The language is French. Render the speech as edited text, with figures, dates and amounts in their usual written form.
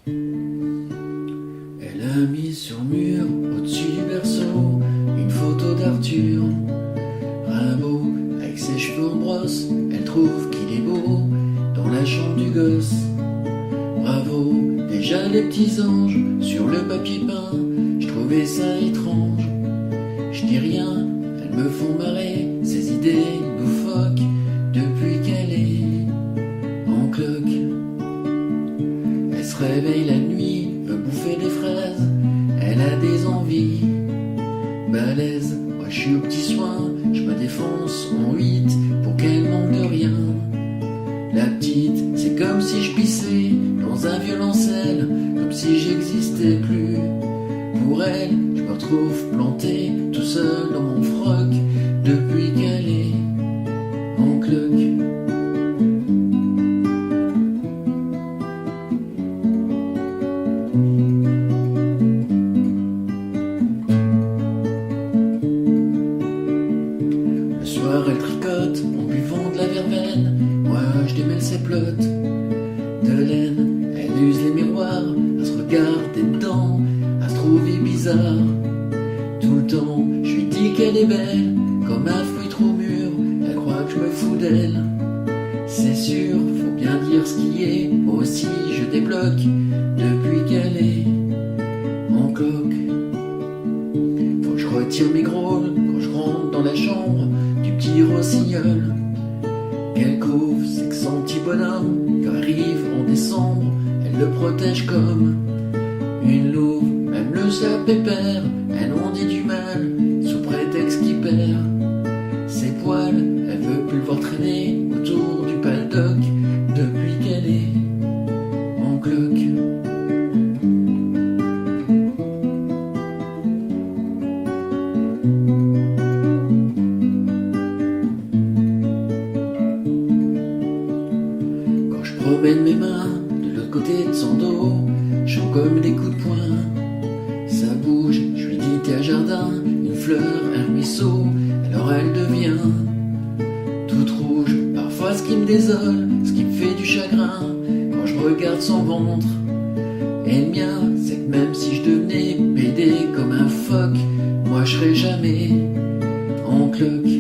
Elle a mis sur le mur, au-dessus du berceau, une photo d'Arthur Rimbaud. Avec ses cheveux en brosse, elle trouve qu'il est beau dans la chambre du gosse. Bravo, déjà les petits anges sur le papier peint, je trouvais ça étrange. Je dis rien, elles me font marrer, ces idées loufoques, depuis qu'elle est en cloque. Elle se réveille la nuit, veut bouffer des fraises, elle a des envies balèzes. Moi je suis au petit soin, je me défonce en 8 pour qu'elle manque de rien. La petite, c'est comme si je pissais dans un violoncelle, comme si j'existais plus. Pour elle, je me retrouve planté tout seul dans mon froc, depuis qu'elle est en cloque. Le soir, elle tricote en buvant de la verveine. Moi, je démêle ses plottes de laine. Elle use les miroirs, elle se regarde des dents, elle se trouve bizarre. Tout le temps, je lui dis qu'elle est belle, comme un fruit trop mûr. Elle croit que je me fous d'elle. C'est sûr, faut bien dire ce qui est. Moi aussi, je débloque depuis qu'elle est en cloque. Faut que je retire mes grôles quand je rentre dans la chambre du petit rossignol. Quel couvre, c'est que son petit bonhomme, quand arrive en décembre, elle le protège comme une louve. Même le sapépère, elle en dit du mal, sous prétexte qu'il perd ses poils. Elle veut plus le voir traîner autour du paldoc, depuis qu'elle est en cloque. Promène mes mains de l'autre côté de son dos, chaud comme des coups de poing. Ça bouge, je lui dis t'es un jardin, une fleur, un ruisseau. Alors elle devient toute rouge. Parfois ce qui me désole, ce qui me fait du chagrin, quand je regarde son ventre et le mien, c'est que même si je devenais pédé comme un phoque, moi je serais jamais en cloque.